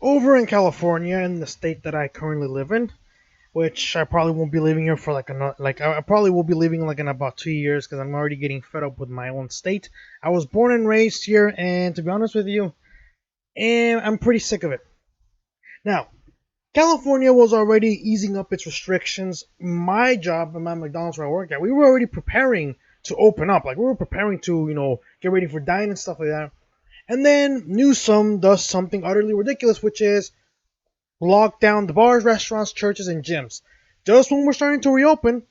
Over in California, in the state that I currently live in, which I probably won't be living here for like another, like I probably will be leaving like in about 2 years because I'm already getting fed up with my own state. I was born and raised here, and to be honest with you, and I'm pretty sick of it. Now, California was already easing up its restrictions. My job and my McDonald's where I work at, we were already preparing to open up. Like we were preparing to, get ready for dining and stuff like that. And then Newsom does something utterly ridiculous, which is lock down the bars, restaurants, churches, and gyms. Just when we're starting to reopen,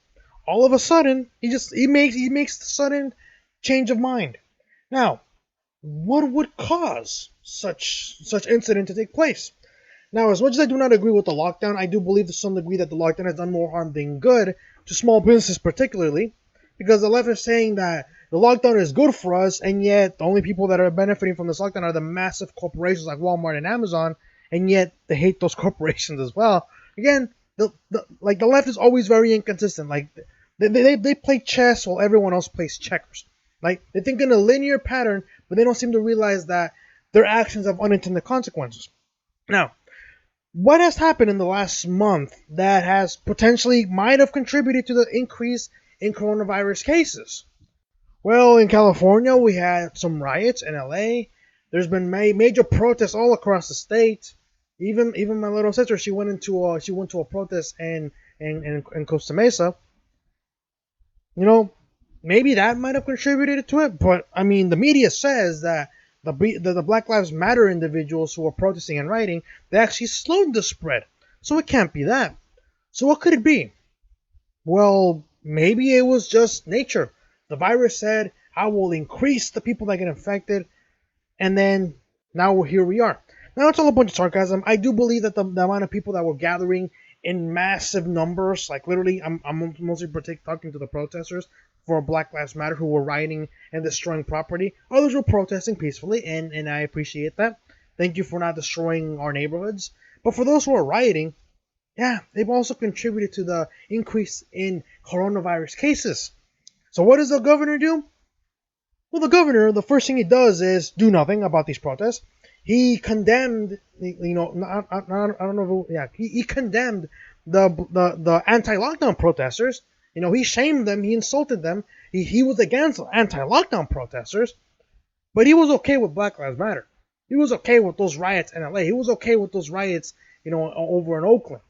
all of a sudden he makes the sudden change of mind. Now, what would cause such incident to take place? Now, as much as I do not agree with the lockdown, I do believe to some degree that the lockdown has done more harm than good to small businesses, particularly because the left is saying that the lockdown is good for us, and yet the only people that are benefiting from this lockdown are the massive corporations like Walmart and Amazon, and yet they hate those corporations as well. Again, the left is always very inconsistent. Like they play chess while everyone else plays checkers. Like they think in a linear pattern, but they don't seem to realize that their actions have unintended consequences. Now, what has happened in the last month that has potentially might have contributed to the increase in coronavirus cases? Well, in California, we had some riots in LA. There's been major protests all across the state. Even my little sister, she went to a protest in Costa Mesa. You know, maybe that might have contributed to it. But I mean, the media says that the Black Lives Matter individuals who are protesting and rioting, they actually slowed the spread. So it can't be that. So what could it be? Well, maybe it was just nature. The virus said, I will increase the people that get infected, and then now here we are. Now it's all a bunch of sarcasm. I do believe that the amount of people that were gathering in massive numbers, like literally, I'm mostly talking to the protesters for Black Lives Matter who were rioting and destroying property. Others were protesting peacefully, and I appreciate that. Thank you for not destroying our neighborhoods. But for those who are rioting, yeah, they've also contributed to the increase in coronavirus cases. So what does the governor do? Well, the governor, the first thing he does is do nothing about these protests. He condemned, I don't know, yeah, he condemned the anti-lockdown protesters. He shamed them, he insulted them. He was against anti-lockdown protesters, but he was okay with Black Lives Matter. He was okay with those riots in LA. He was okay with those riots, over in Oakland.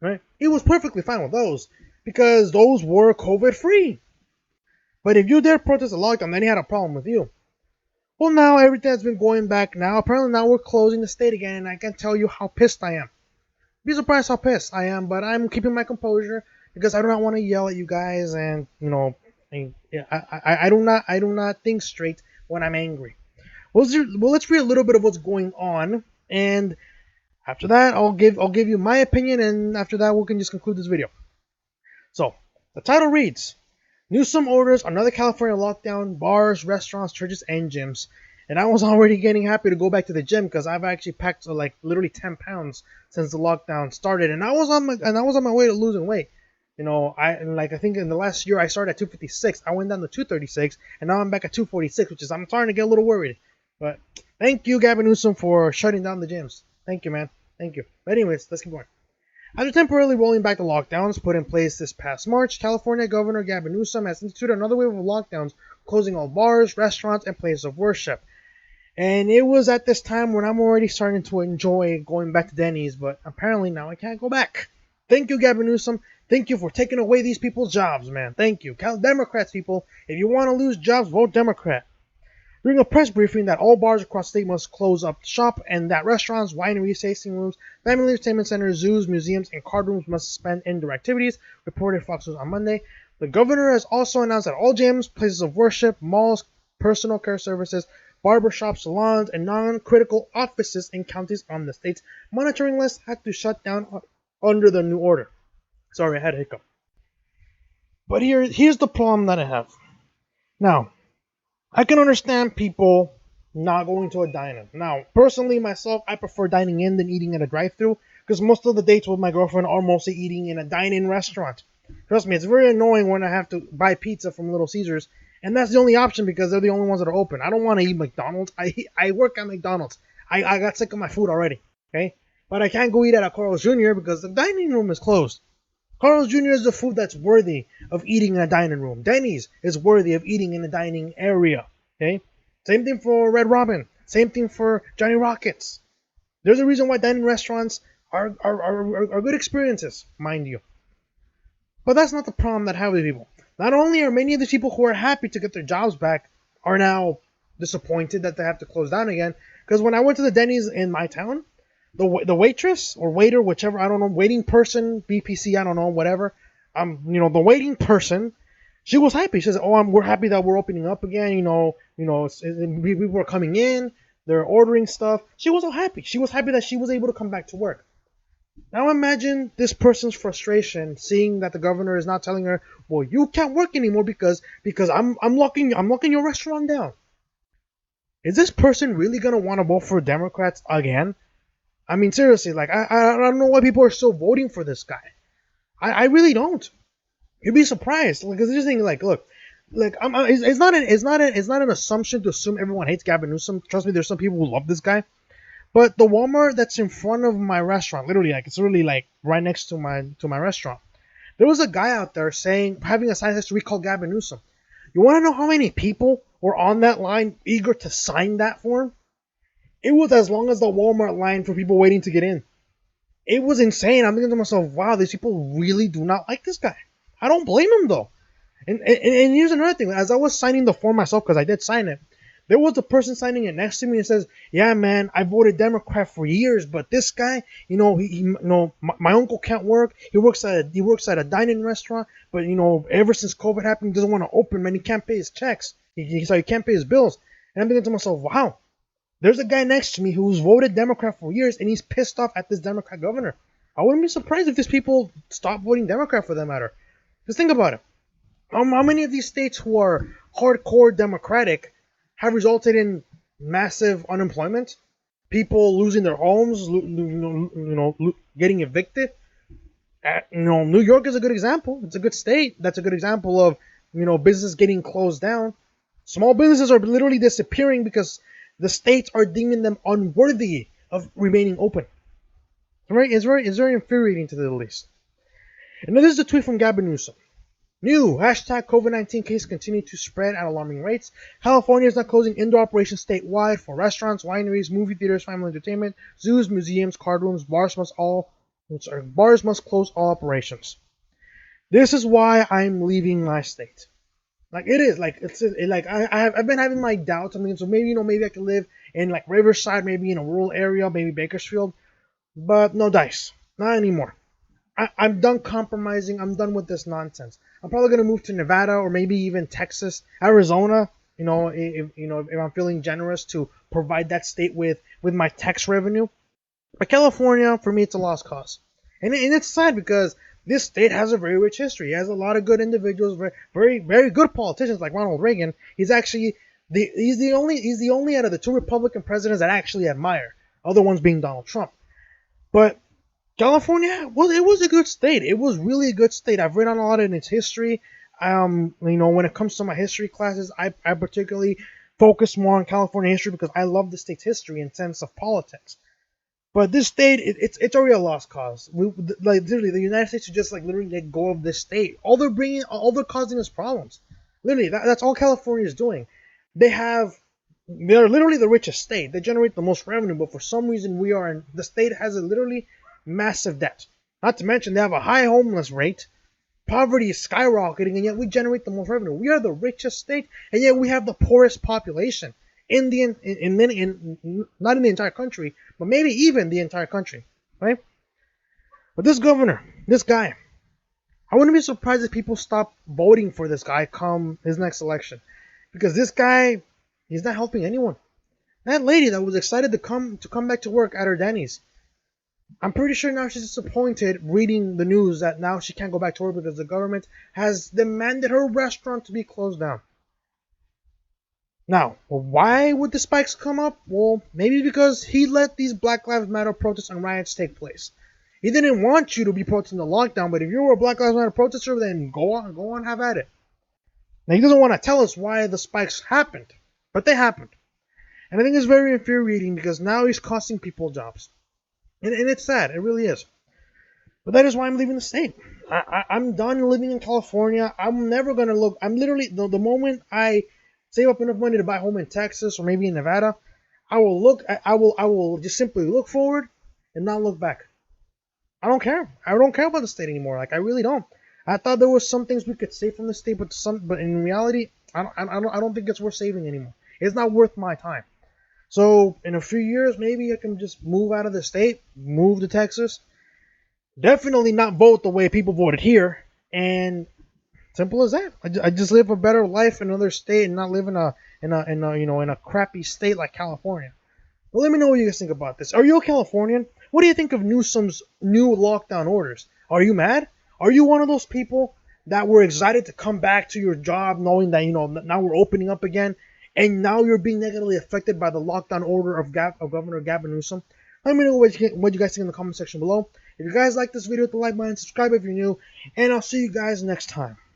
Right? He was perfectly fine with those because those were COVID free. But if you dare protest a lockdown, then he had a problem with you. Well, now everything has been going back now. Apparently now we're closing the state again, and I can't tell you how pissed I am. Be surprised how pissed I am, but I'm keeping my composure because I do not want to yell at you guys, and I do not think straight when I'm angry. Well, let's read a little bit of what's going on, and after that, I'll give you my opinion, and after that, we can just conclude this video. So the title reads: Newsom orders another California lockdown, bars, restaurants, churches, and gyms. And I was already getting happy to go back to the gym because I've actually packed like literally 10 pounds since the lockdown started, and I was on my way to losing weight. I think in the last year I started at 256. I went down to 236, and now I'm back at 246, which is I'm starting to get a little worried. But thank you, Gavin Newsom, for shutting down the gyms. Thank you, man. Thank you. But anyways, let's keep going. After temporarily rolling back the lockdowns put in place this past March, California Governor Gavin Newsom has instituted another wave of lockdowns, closing all bars, restaurants, and places of worship. And it was at this time when I'm already starting to enjoy going back to Denny's, but apparently now I can't go back. Thank you, Gavin Newsom. Thank you for taking away these people's jobs, man. Thank you. Democrats, people, if you want to lose jobs, vote Democrat. During a press briefing that all bars across the state must close up shop and that restaurants, wineries, tasting rooms, family entertainment centers, zoos, museums, and card rooms must suspend indoor activities, reported Fox News on Monday. The governor has also announced that all gyms, places of worship, malls, personal care services, barbershops, salons, and non-critical offices in counties on the state's monitoring list had to shut down under the new order. Sorry, I had a hiccup. But here's the problem that I have. Now, I can understand people not going to a dine-in. Now, personally, myself, I prefer dining in than eating at a drive-thru because most of the dates with my girlfriend are mostly eating in a dine-in restaurant. Trust me, it's very annoying when I have to buy pizza from Little Caesars, and that's the only option because they're the only ones that are open. I don't want to eat McDonald's. I work at McDonald's. I got sick of my food already. Okay, but I can't go eat at a Carl's Jr. because the dining room is closed. Carl's Jr. is the food that's worthy of eating in a dining room. Denny's is worthy of eating in a dining area. Okay, same thing for Red Robin. Same thing for Johnny Rockets. There's a reason why dining restaurants are good experiences, mind you. But that's not the problem that I have with people. Not only are many of the people who are happy to get their jobs back are now disappointed that they have to close down again. Because when I went to the Denny's in my town, the waitress or waiter, whichever, I don't know, waiting person, BPC, I don't know, whatever. The waiting person, she was happy. She says, "Oh, we're happy that we're opening up again. People are coming in, they're ordering stuff." She was so happy. She was happy that she was able to come back to work. Now imagine this person's frustration seeing that the governor is not telling her, "Well, you can't work anymore because I'm locking your restaurant down." Is this person really gonna want to vote for Democrats again? I mean, seriously, like I don't know why people are still voting for this guy. I really don't. You'd be surprised because this thing, like, look, like it's not an assumption to assume everyone hates Gavin Newsom. Trust me, there's some people who love this guy. But the Walmart that's in front of my restaurant, literally, like it's really like right next to my restaurant. There was a guy out there saying, having a sign that says to recall Gavin Newsom. You want to know how many people were on that line eager to sign that form? It was as long as the Walmart line for people waiting to get in. It was insane. I'm thinking to myself, wow, these people really do not like this guy. I don't blame them though. And here's another thing. As I was signing the form myself, because I did sign it, there was a person signing it next to me and says, "Yeah, man, I voted Democrat for years, but this guy, my uncle can't work. He works at a dining restaurant, but ever since COVID happened, he doesn't want to open, man. He can't pay his checks. So he can't pay his bills." And I'm thinking to myself, wow, there's a guy next to me who's voted Democrat for years, and he's pissed off at this Democrat governor. I wouldn't be surprised if these people stop voting Democrat for that matter. Just think about it. How many of these states who are hardcore Democratic have resulted in massive unemployment, people losing their homes, getting evicted? New York is a good example. It's a good state. That's a good example of business getting closed down. Small businesses are literally disappearing because the states are deeming them unworthy of remaining open. Right? It's very infuriating to the least. And then this is a tweet from Gavin Newsom. New hashtag COVID-19 cases continue to spread at alarming rates. California is now closing indoor operations statewide for restaurants, wineries, movie theaters, family entertainment, zoos, museums, card rooms. Bars must close all operations. This is why I'm leaving my state. Like it is like I've been having my doubts. I mean, so maybe I could live in like Riverside, maybe in a rural area, maybe Bakersfield, but no dice, not anymore. I'm done compromising. I'm done with this nonsense. I'm probably gonna move to Nevada or maybe even Texas, Arizona. If I'm feeling generous to provide that state with my tax revenue. But California, for me, it's a lost cause, and it's sad because this state has a very rich history. It has a lot of good individuals, very very very good politicians like Ronald Reagan. He's the only out of the two Republican presidents that I actually admire. Other ones being Donald Trump, but California, well, it was a good state. It was really a good state. I've read on a lot in its history. When it comes to my history classes, I particularly focus more on California history because I love the state's history in sense of politics. But this state, it's already a lost cause. Literally, the United States should just literally let go of this state. All they're causing is problems. Literally, that's all California is doing. They're literally the richest state. They generate the most revenue, but for some reason the state has a literally massive debt. Not to mention they have a high homeless rate. Poverty is skyrocketing, and yet we generate the most revenue. We are the richest state, and yet we have the poorest population not in the entire country, but maybe even the entire country, right? But this governor, this guy, I wouldn't be surprised if people stop voting for this guy come his next election, because this guy, he's not helping anyone. That lady that was excited to come back to work at her Denny's, I'm pretty sure now she's disappointed reading the news that now she can't go back to work because the government has demanded her restaurant to be closed down. Now, why would the spikes come up? Well, maybe because he let these Black Lives Matter protests and riots take place. He didn't want you to be protesting the lockdown, but if you were a Black Lives Matter protester, then go on, have at it. Now, he doesn't want to tell us why the spikes happened, but they happened. And I think it's very infuriating because now he's costing people jobs. And it's sad. It really is. But that is why I'm leaving the state. I'm done living in California. I'm never gonna look. I'm literally the moment I save up enough money to buy a home in Texas or maybe in Nevada, I will look. I will just simply look forward and not look back. I don't care. I don't care about the state anymore. Like I really don't. I thought there was some things we could save from the state, but in reality, I don't think it's worth saving anymore. It's not worth my time. So in a few years, maybe I can just move out of the state, move to Texas. Definitely not vote the way people voted here, and simple as that. I just live a better life in another state and not live in a in a crappy state like California. Well, let me know what you guys think about this. Are you a Californian? What do you think of Newsom's new lockdown orders? Are you mad? Are you one of those people that were excited to come back to your job knowing that, now we're opening up again, and now you're being negatively affected by the lockdown order of Governor Gavin Newsom? Let me know what you guys think in the comment section below. If you guys like this video, hit the like button, subscribe if you're new, and I'll see you guys next time.